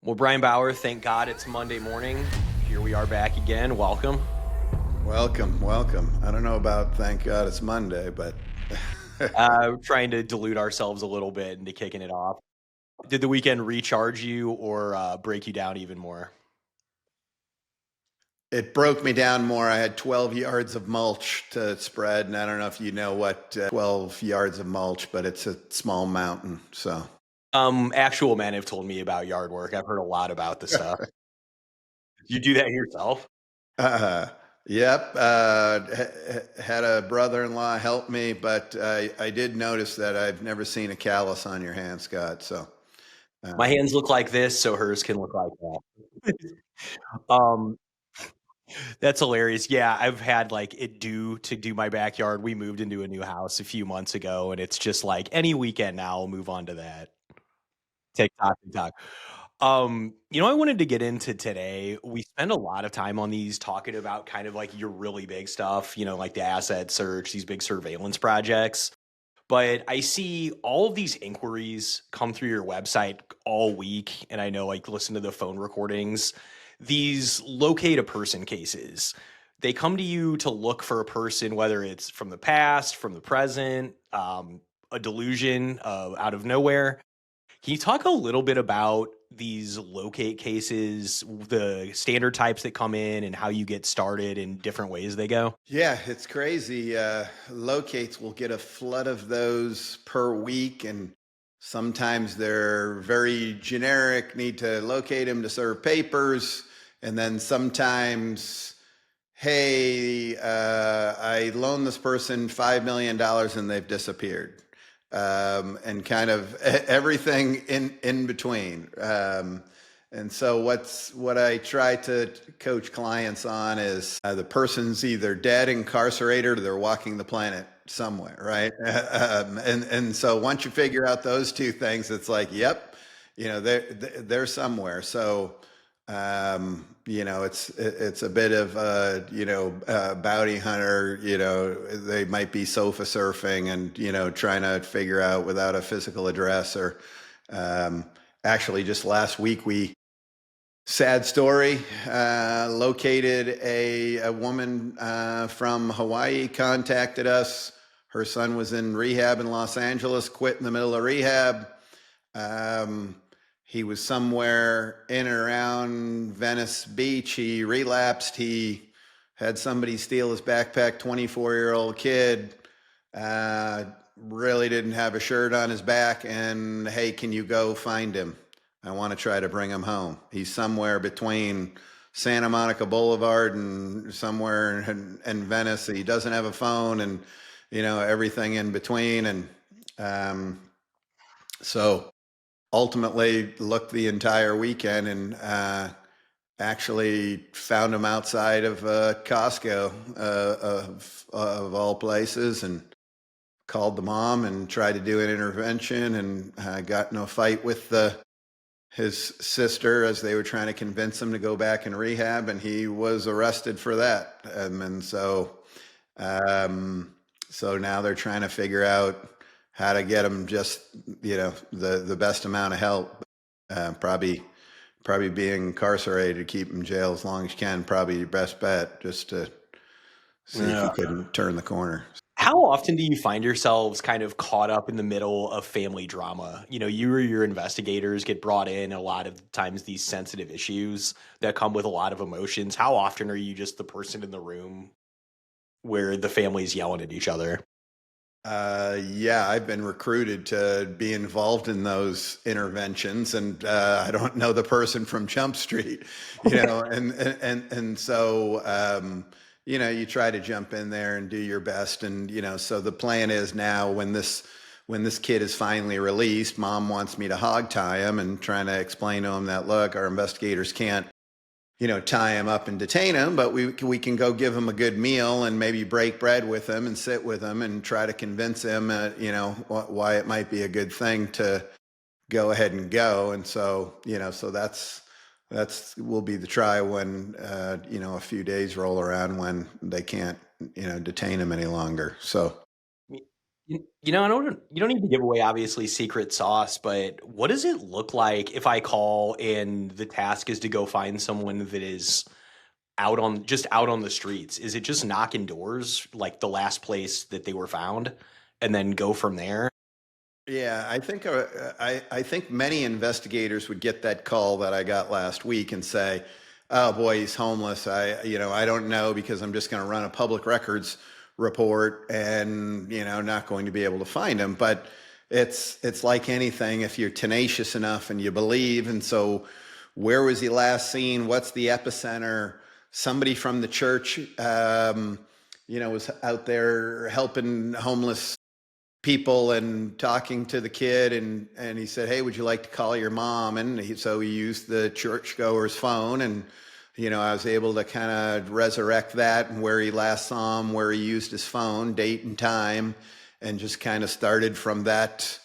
Well, Brian Bauer, thank God it's Monday morning. Here we are back again. Welcome. Welcome. I don't know about thank God it's Monday, but Trying to dilute ourselves a little bit into kicking it off. Did the weekend recharge you or break you down even more? it broke me down more. I had 12 yards of mulch to spread, and I don't know if you know what 12 yards of mulch, but it's a small mountain. So, Actual men have told me about yard work. I've heard a lot about this stuff. You do that yourself? uh, yep. Had a brother-in-law help me, but I did notice that I've never seen a callus on your hand, Scott. So, My hands look like this, so hers can look like that. um, That's hilarious. Yeah, I've had like it due to do my backyard. We moved into a new house a few months ago, and it's just like any weekend now I'll move on to that. TikTok. I wanted to get into today. We spend a lot of time on these talking about kind of like your really big stuff, like the asset search, these big surveillance projects. But I see all of these inquiries come through your website all week. And I know, like, listen to the phone recordings, these locate a person cases. They come to you to look for a person, whether it's from the past, from the present, a delusion out of nowhere. Can you talk a little bit about these locate cases, the standard types that come in, and how you get started in different ways they go? yeah, it's crazy. Locates will get a flood of those per week, and sometimes they're very generic, need to locate him to serve papers. And then sometimes, hey, I loaned this person $5 million and they've disappeared. And kind of everything in between. And so what I try to coach clients on is the person's either dead, incarcerated, or they're walking the planet somewhere, right? And so once you figure out those two things, it's like, yep, they're somewhere. So it's a bit of bounty hunter. They might be sofa surfing and trying to figure out without a physical address. Or actually, just last week sad story, located a woman from Hawaii, contacted us. Her son was in rehab in Los Angeles, quit in the middle of rehab. He was somewhere in and around Venice Beach. He relapsed. He had somebody steal his backpack, 24-year-old kid. Really didn't have a shirt on his back. And hey, can you go find him? I want to try to bring him home. He's somewhere between Santa Monica Boulevard and somewhere in Venice. He doesn't have a phone, and everything in between. And so ultimately looked the entire weekend and actually found him outside of Costco, of all places, and called the mom and tried to do an intervention, and got in a fight with his sister as they were trying to convince him to go back in rehab, and he was arrested for that. And so now they're trying to figure out how to get him just the best amount of help. Probably being incarcerated, keep him in jail as long as you can, probably your best bet, just to see if you can turn the corner. How often do you find yourselves kind of caught up in the middle of family drama? You or your investigators get brought in a lot of times, these sensitive issues that come with a lot of emotions. How often are you just the person in the room where the family's yelling at each other? Yeah, I've been recruited to be involved in those interventions, and I don't know the person from Jump Street, and so you try to jump in there and do your best, and so the plan is now when this kid is finally released, mom wants me to hog tie him and trying to explain to him that, look, our investigators can't tie him up and detain him, but we can go give him a good meal and maybe break bread with him and sit with him and try to convince him, why it might be a good thing to go ahead and go. And so, so that's will be the try when, a few days roll around when they can't, detain him any longer. So. You don't need to give away obviously secret sauce, but what does it look like if I call and the task is to go find someone that is out on the streets? Is it just knocking doors like the last place that they were found and then go from there? Yeah, I think many investigators would get that call that I got last week and say, "Oh boy, he's homeless. I don't know because I'm just going to run a public records report and not going to be able to find him." But it's like anything. If you're tenacious enough and you believe, and so where was he last seen? What's the epicenter? Somebody from the church, was out there helping homeless people and talking to the kid, and he said, "Hey, would you like to call your mom?" And so he used the churchgoer's phone, and I was able to kind of resurrect that and where he last saw him, where he used his phone, date and time, and just kind of started from that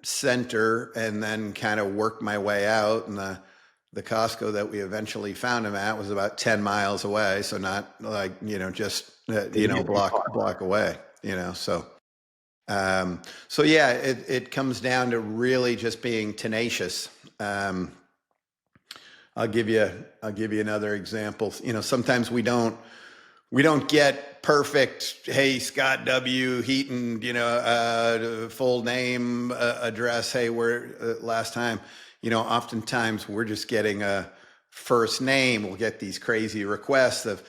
center, and then kind of worked my way out. And the Costco that we eventually found him at was about 10 miles away, so not like just block away. So yeah, it comes down to really just being tenacious. I'll give you another example. Sometimes we don't get perfect. Hey, Scott W. Heaton, full name, address. Hey, where last time? Oftentimes we're just getting a first name. We'll get these crazy requests of,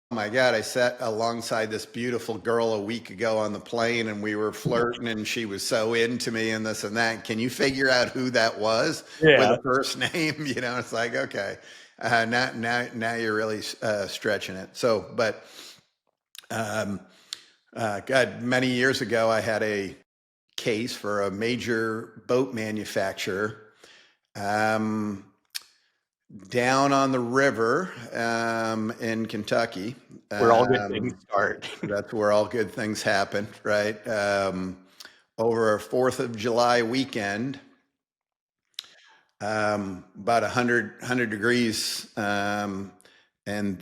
"Oh my God, I sat alongside this beautiful girl a week ago on the plane and we were flirting and she was so into me and this and that. Can you figure out who that was with Yeah. a first name?" It's like, okay, now you're really stretching it. So, but God, many years ago, I had a case for a major boat manufacturer. Down on the river in Kentucky. Where all good things start. That's where all good things happen, right? Over a 4th of July weekend, about 100 degrees, and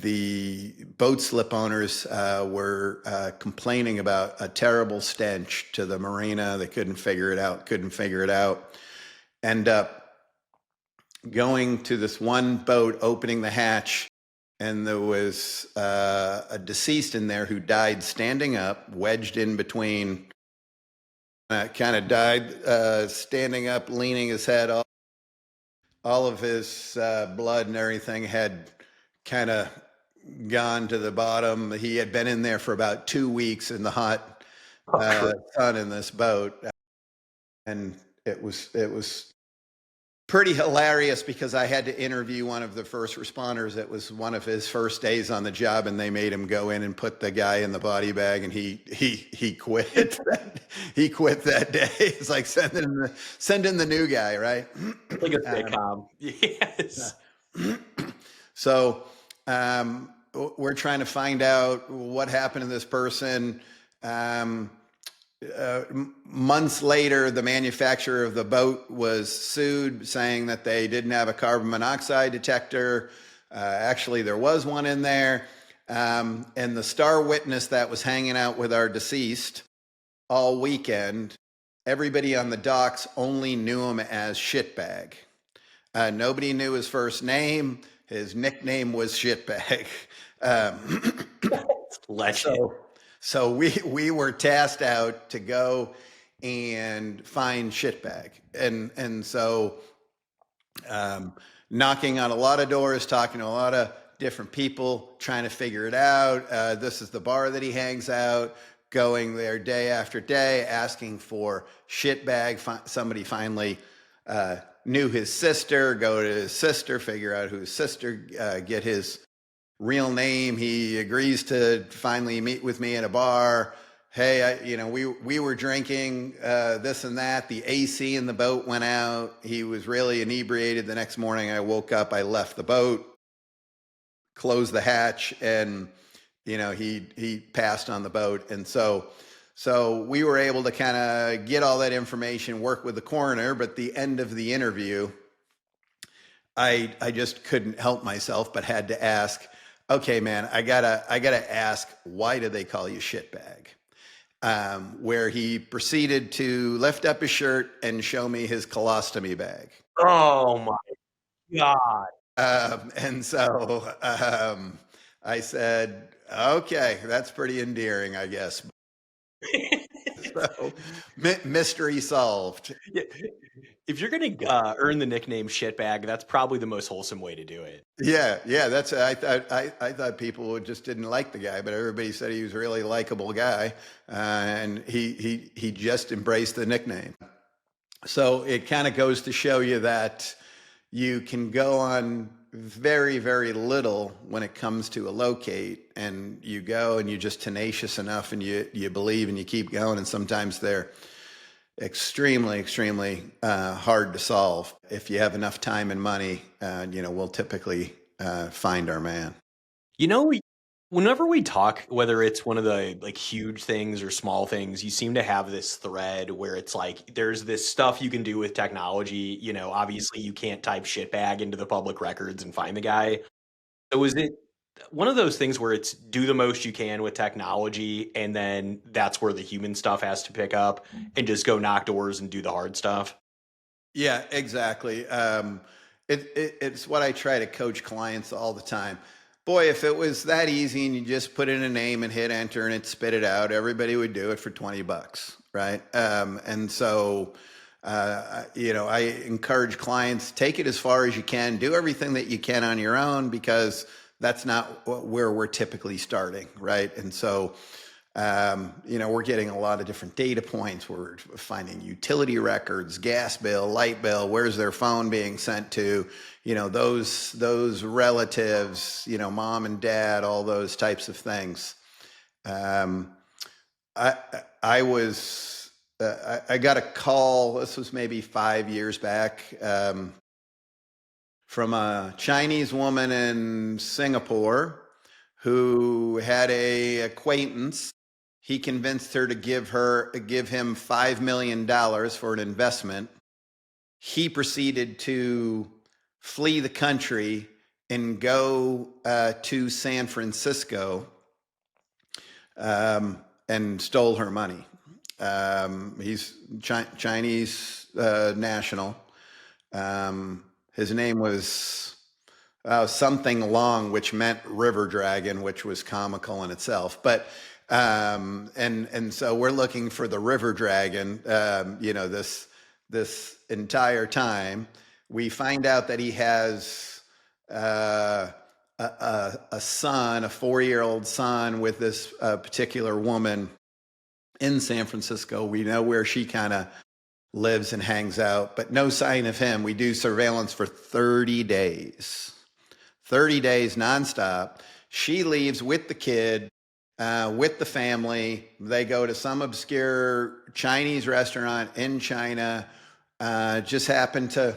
the boat slip owners were complaining about a terrible stench to the marina. They couldn't figure it out. End up going to this one boat, opening the hatch, and there was a deceased in there who died standing up, wedged in between, kind of died standing up, leaning his head. All of his blood and everything had kind of gone to the bottom. He had been in there for about 2 weeks in the hot sun in this boat, and it was pretty hilarious because I had to interview one of the first responders. It was one of his first days on the job, and they made him go in and put the guy in the body bag, and he quit. He quit that day. It's like send in the new guy, right? Like a sitcom. Yes. So we're trying to find out what happened to this person. Months later, the manufacturer of the boat was sued, saying that they didn't have a carbon monoxide detector. Actually, there was one in there. And the star witness that was hanging out with our deceased all weekend, everybody on the docks only knew him as Shitbag. Nobody knew his first name. His nickname was Shitbag. Legend. So we were tasked out to go and find Shitbag, and so knocking on a lot of doors, talking to a lot of different people, trying to figure it out. This is the bar that he hangs out. Going there day after day, asking for Shitbag. Somebody finally knew his sister. Go to his sister, figure out whose sister, get his real name. He agrees to finally meet with me at a bar. Hey, we were drinking this and that. The AC in the boat went out. He was really inebriated. The next morning I woke up, I left the boat, closed the hatch, and he passed on the boat. And so we were able to kind of get all that information, work with the coroner. But the end of the interview, I just couldn't help myself but had to ask, okay, man, I gotta ask, why do they call you Shitbag? where he proceeded to lift up his shirt and show me his colostomy bag. Oh my God. And so I said, okay, that's pretty endearing, I guess. So mystery solved. Yeah. If you're going to earn the nickname shitbag, that's probably the most wholesome way to do it. Yeah. That's I thought people just didn't like the guy, but everybody said he was a really likable guy, and he just embraced the nickname. So it kind of goes to show you that you can go on very, very little when it comes to a locate, and you go and you're just tenacious enough, and you believe and you keep going, and sometimes they're extremely hard to solve. If you have enough time and money, we'll typically find our man. Whenever we talk, whether it's one of the like huge things or small things, you seem to have this thread where it's like there's this stuff you can do with technology. Obviously you can't type shitbag into the public records and find the guy. So is it one of those things where it's do the most you can with technology, and then that's where the human stuff has to pick up and just go knock doors and do the hard stuff? Yeah, exactly. It's what I try to coach clients all the time. Boy, if it was that easy and you just put in a name and hit enter and it spit it out, everybody would do it for $20, right? And so, I encourage clients, take it as far as you can, do everything that you can on your own, because that's not where we're typically starting, right? And so, we're getting a lot of different data points. We're finding utility records, gas bill, light bill, where's their phone being sent to, those relatives, mom and dad, all those types of things. I was, I got a call, this was maybe 5 years back, from a Chinese woman in Singapore who had a acquaintance. He convinced her to give him $5 million for an investment. He proceeded to flee the country and go to San Francisco, and stole her money. He's Chinese national. His name was something long, which meant river dragon, which was comical in itself. But and so we're looking for the river dragon. This entire time, we find out that he has a son, a 4-year-old son, with this particular woman in San Francisco. We know where she kind of lives and hangs out, but no sign of him. We do surveillance for 30 days. 30 days nonstop. She leaves with the kid, with the family. They go to some obscure Chinese restaurant in China. Just happen to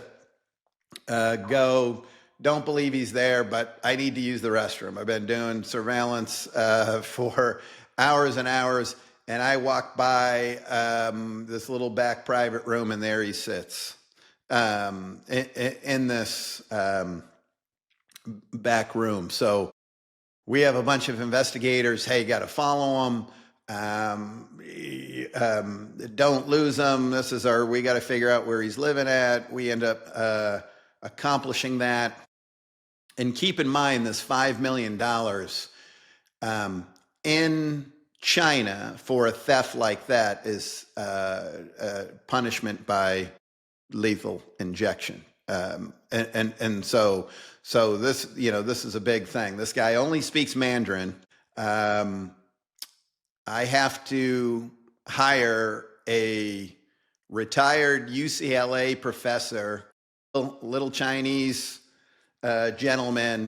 go. Don't believe he's there, but I need to use the restroom. I've been doing surveillance for hours and hours, and I walk by this little back private room, and there he sits in this back room. So we have a bunch of investigators. Hey, got to follow him. Don't lose him. We got to figure out where he's living at. We end up accomplishing that. And keep in mind, this $5 million in China for a theft like that is punishment by lethal injection. And so this, this is a big thing. This guy only speaks Mandarin. I have to hire a retired UCLA professor, little Chinese gentleman.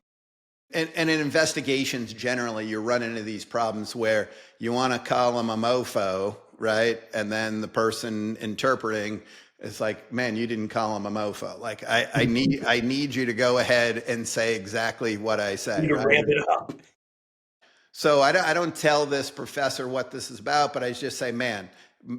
And in investigations, generally, you run into these problems where you want to call him a mofo, right? And then the person interpreting is like, man, you didn't call him a mofo. Like, I need you to go ahead and say exactly what I say. You right? ramp it up. So I don't tell this professor what this is about, but I just say, man,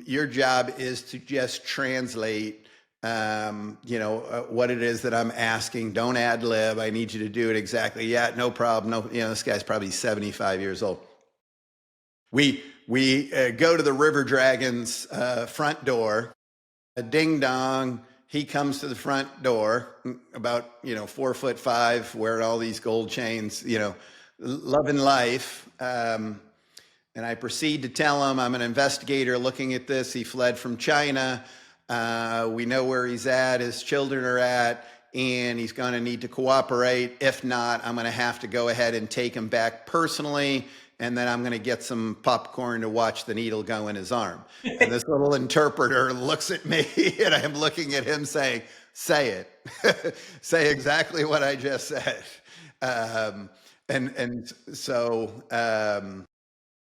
your job is to just translate what it is that I'm asking. Don't ad lib. I need you to do it exactly. Yeah, no problem. No, this guy's probably 75 years old. We go to the River Dragon's front door. A ding dong. He comes to the front door, about 4'5", wearing all these gold chains, loving life. And I proceed to tell him I'm an investigator looking at this. He fled from China. We know where he's at, his children are at, and he's going to need to cooperate. If not, I'm going to have to go ahead and take him back personally, and then I'm going to get some popcorn to watch the needle go in his arm. And this little interpreter looks at me, and I'm looking at him saying, say it. Say exactly what I just said.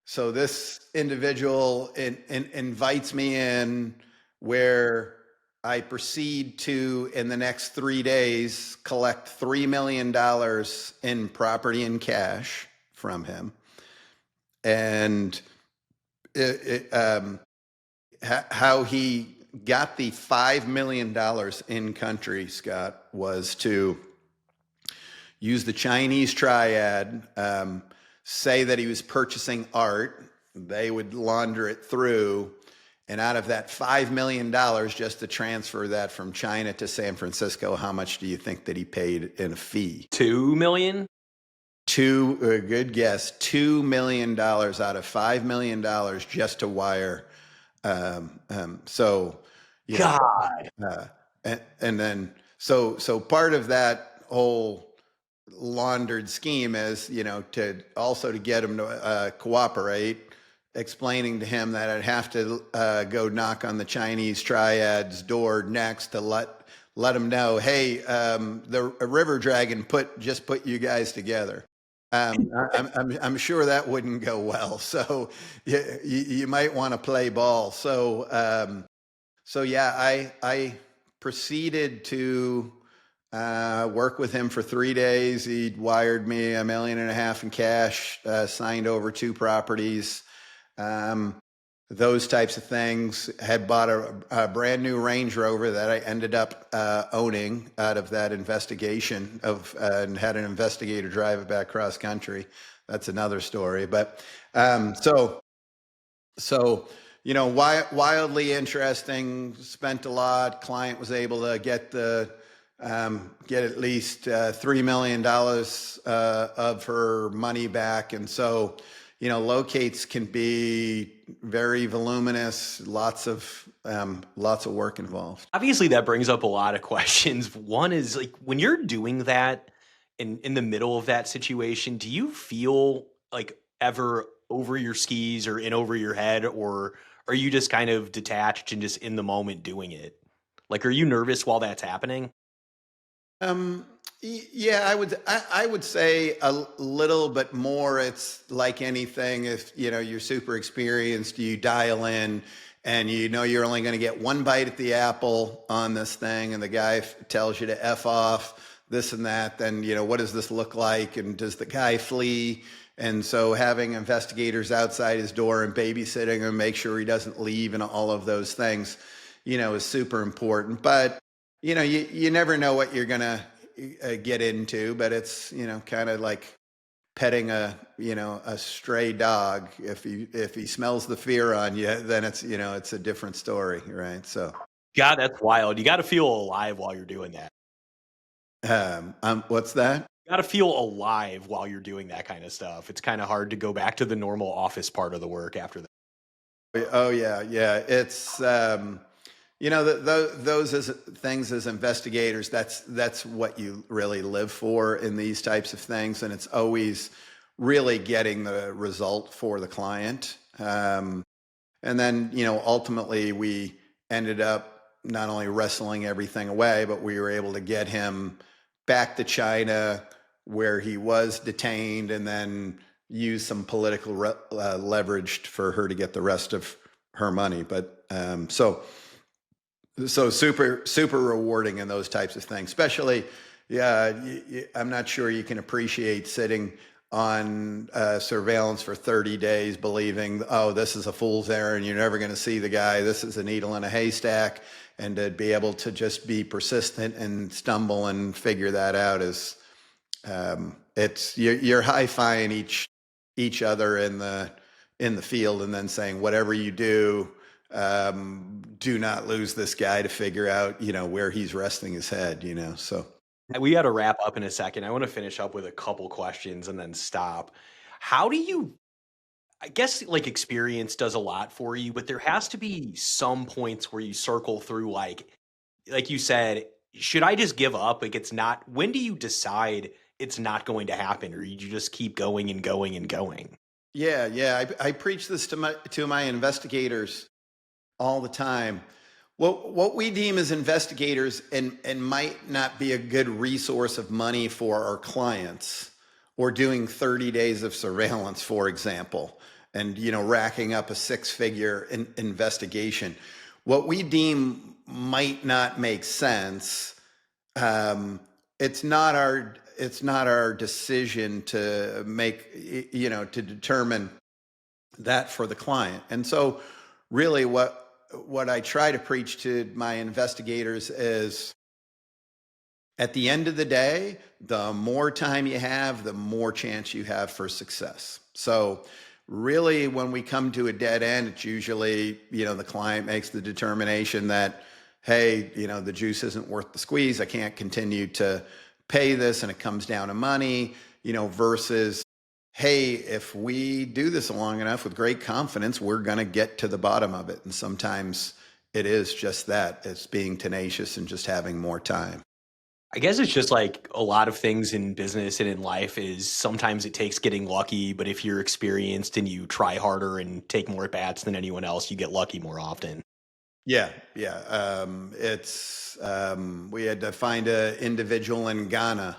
So this individual invites me in, where I proceed to, in the next 3 days, collect $3 million in property and cash from him. And how he got the $5 million in country, Scott, was to use the Chinese triad, say that he was purchasing art. They would launder it through. And out of that $5 million, just to transfer that from China to San Francisco, how much do you think that he paid in a fee? $2 million? Good guess. $2 million out of $5 million just to wire. God. And then, so part of that whole laundered scheme is, to get him to cooperate, explaining to him that I'd have to go knock on the Chinese triad's door next to let him know, hey, the River Dragon just put you guys together. I'm sure that wouldn't go well. So you might want to play ball. So yeah, I proceeded to work with him for 3 days. He wired me $1.5 million in cash, signed over 2 properties. Those types of things. Had bought a brand new Range Rover that I ended up owning out of that investigation and had an investigator drive it back cross country. That's another story. But wildly interesting. Spent a lot. Client was able to get at least $3 million of her money back, and so. Locates can be very voluminous, lots of work involved. Obviously, that brings up a lot of questions. One is, like, when you're doing that in the middle of that situation, do you feel like ever over your skis or in over your head, or are you just kind of detached and just in the moment doing it? Like, are you nervous while that's happening? Yeah, I would say a little bit more. It's like anything. If you're super experienced, you dial in, and you're only going to get one bite at the apple on this thing, and the guy tells you to F off this and that. Then what does this look like, and does the guy flee? And so having investigators outside his door and babysitting him, make sure he doesn't leave, and all of those things, is super important. But you never know what you're gonna get into, but it's kind of like petting a stray dog. If he smells the fear on you, then it's it's a different story, right? So God, that's wild. You got to feel alive while you're doing that. What's that? You got to feel alive while you're doing that kind of stuff. It's kind of hard to go back to the normal office part of the work after that. Oh yeah. It's those as things as investigators, that's what you really live for in these types of things, and it's always really getting the result for the client. And then ultimately we ended up not only wrestling everything away, but we were able to get him back to China, where he was detained, and then use some political leverage for her to get the rest of her money. But so super rewarding in those types of things, especially, I'm not sure you can appreciate sitting on surveillance for 30 days, believing, oh, this is a fool's errand, you're never going to see the guy, this is a needle in a haystack, and to be able to just be persistent and stumble and figure that out is, you're high-fiving each other in in the field, and then saying, whatever you do, do not lose this guy to figure out, where he's resting his head, so. We got to wrap up in a second. I want to finish up with a couple questions and then stop. How do you, I guess like experience does a lot for you, but there has to be some points where you circle through, like you said, should I just give up? Like it's not, when do you decide it's not going to happen, or you just keep going and going and going? Yeah. I preach this to my investigators all the time. What we deem as investigators and might not be a good resource of money for our clients, or doing 30 days of surveillance, for example, and racking up a 6-figure investigation. What we deem might not make sense. It's not our decision to make, to determine that for the client. And so really what I try to preach to my investigators is, at the end of the day, the more time you have, the more chance you have for success. So really, when we come to a dead end, it's usually, the client makes the determination that, hey, the juice isn't worth the squeeze. I can't continue to pay this, and it comes down to money, versus, hey, if we do this long enough with great confidence, we're going to get to the bottom of it. And sometimes it is just that. It's being tenacious and just having more time. I guess it's just like a lot of things in business and in life is sometimes it takes getting lucky, but if you're experienced and you try harder and take more at bats than anyone else, you get lucky more often. Yeah. We had to find an individual in Ghana.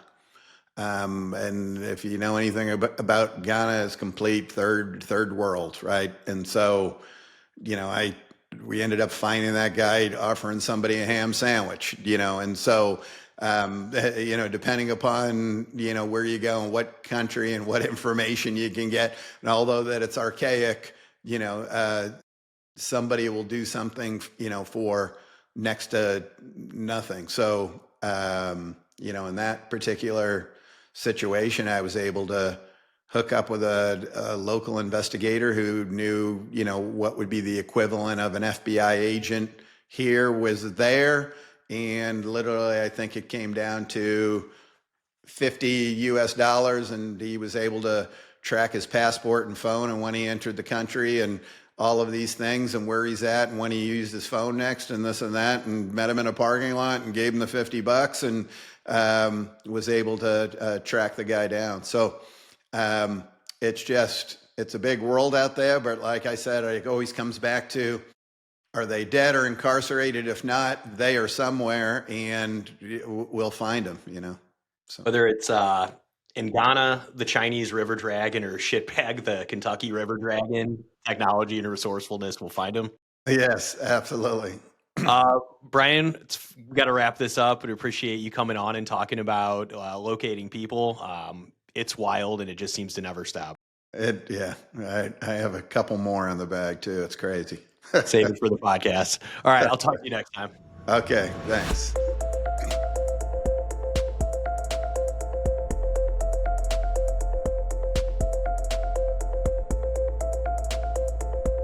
And if you know anything about Ghana, it's complete third world, right? And so, we ended up finding that guy offering somebody a ham sandwich, and so, depending upon, where you go and what country and what information you can get. And although that it's archaic, somebody will do something, for next to nothing. So, in that particular situation, I was able to hook up with a local investigator who knew, what would be the equivalent of an FBI agent here was there. And literally, I think it came down to $50, and he was able to track his passport and phone and when he entered the country and all of these things and where he's at and when he used his phone next and this and that, and met him in a parking lot and gave him the $50 and was able to track the guy down. So it's a big world out there, but like I said, it always comes back to, are they dead or incarcerated? If not, they are somewhere, and we'll find them, So. Whether it's in Ghana, the Chinese river dragon, or shitbag, the Kentucky river dragon, technology and resourcefulness will find them. Yes, absolutely. Brian, we got to wrap this up, but appreciate you coming on and talking about locating people. It's wild, and it just seems to never stop. I have a couple more in the bag too. It's crazy. Save it for the podcast. All right, I'll talk to you next time. Okay, thanks.